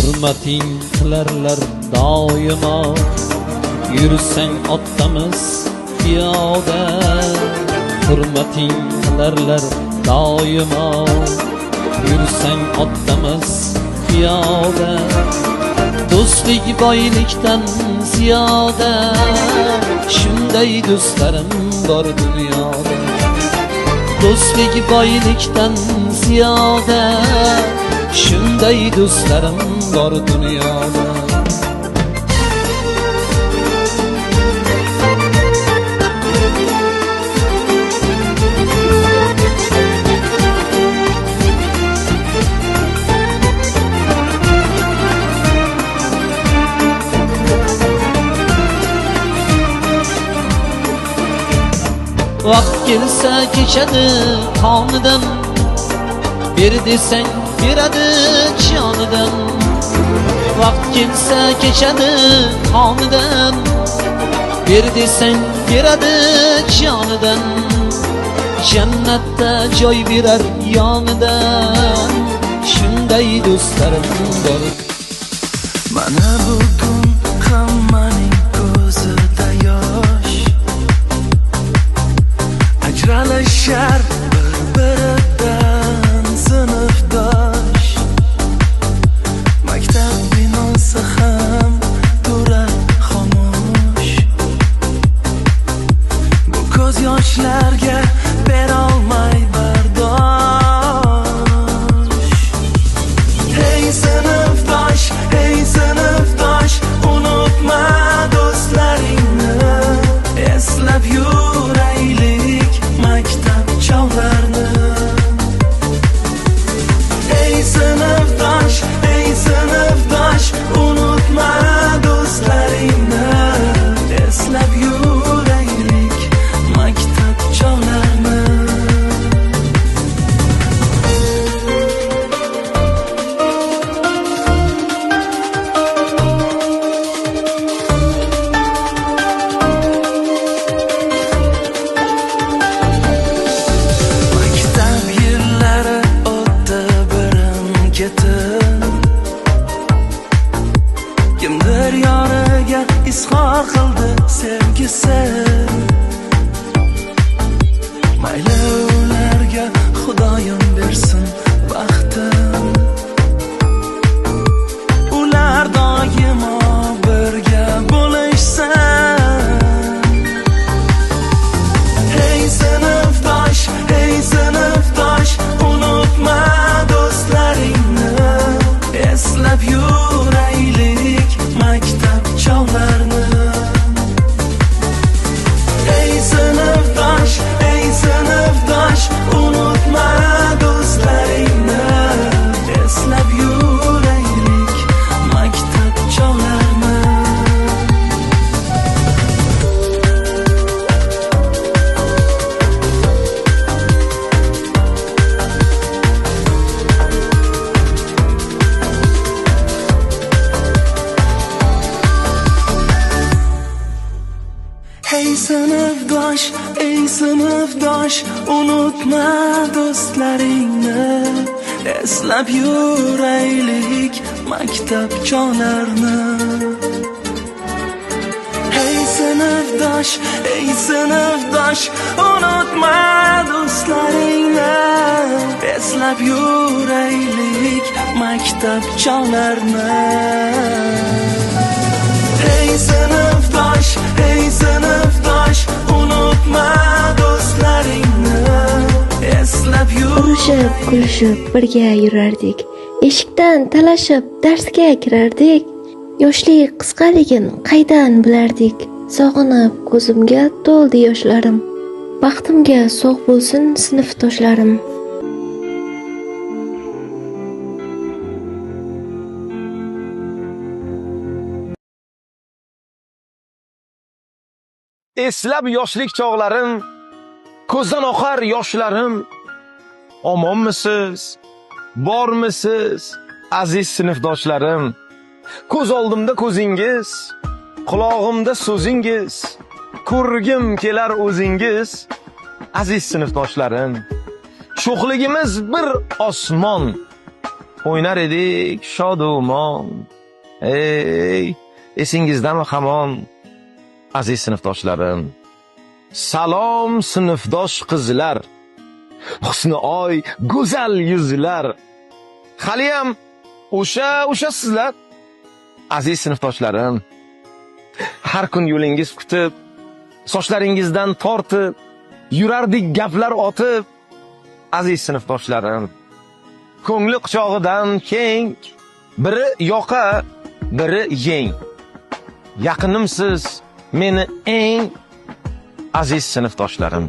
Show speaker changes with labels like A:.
A: hurmating qilarlar doimo. Yursang otamiz piyoda, hurmating qilarlar doimo. Yursang otamiz piyoda, do'stlik boylikdan ziyoda, shunday do'stlarim bor dunyoda. Do'stlik boylikdan ziyoda, shunday do'stlarim bor dunyoda. Vaqt kelsa kechadi qonidan, ber desang beradi jonidan. Vaqt kelsa kechadi qonidan, ber desang beradi jonidan. Jannatda joy berar yonidan, shunday do'stlarim bor.
B: Mana bugun hammaning ko'zida yosh, ajralishar bir-biridan sinfdosh. Maktab binosi ham turar xomush, bu ko'z yoshlarga berolmay bardosh. Hey sinfdosh, hey sinfdosh, unutma do'stlaringni, eslab yuraylik maktab chog'larni. Hey sinfdosh, unutma do'stlaringni, eslab yuraylik maktab chog'larni. Maktab yillari o'tdi birin-ketin, kimdir yoniga izhor qildi sevgisi. Mayli ularga Xudoyim bersin baxtin, ular doimo birga bo'lishsin. Hey sinfdosh, unutma do'stlaringni, eslab yuraylik maktab chog'larni. Hey sinfdosh, unutma do'stlaringni, eslab yuraylik maktab chog'larni. Hey sinfdosh, unutma do'stlaringni, eslab yuraylik maktab chog'larni. Hey sinfdosh, unutma do'stlaringni, eslab yuraylik maktab chog'larni. Hey sinfdosh, unutma do'stlaringni, eslab
C: Urushib, kulishib birga yurardik, eshikdan talashib darsga kirardik. Yoshlik qisqaligin qaydan bilardik, sog'inib ko'zimga to'ldi yoshlarim. Baxtimga sog' bo'lsin sinfdoshlarim.
D: Eslab yoshlik chog'larim, ko'zdan oqar yoshlarim. Omonmisiz? Bormisiz? Aziz sinfdoshlarim. Ko'z oldimda ko'zingiz, qulog'imda so'zingiz, ko'rgim kelar o'zingiz. Aziz sinfdoshlarim, sho'xligimiz bir osmon, o'ynar edik shodumon. Ey, esingizdami hamon aziz sinfdoshlarim? Salom sinfdosh qizlar, husni oy, go'zal yuzlar. Haliyam o'sha sizlar aziz sinfdoshlarim. Har kun yo'lingiz kutib, sochlaringizdan tortib, yurardik gaplar otib. Aziz sinfdoshlarim, ko'ngli quchog'idan keng, biri yoqa, biri yeng. Yaqinimsiz meni eng aziz sinfdoshlarim.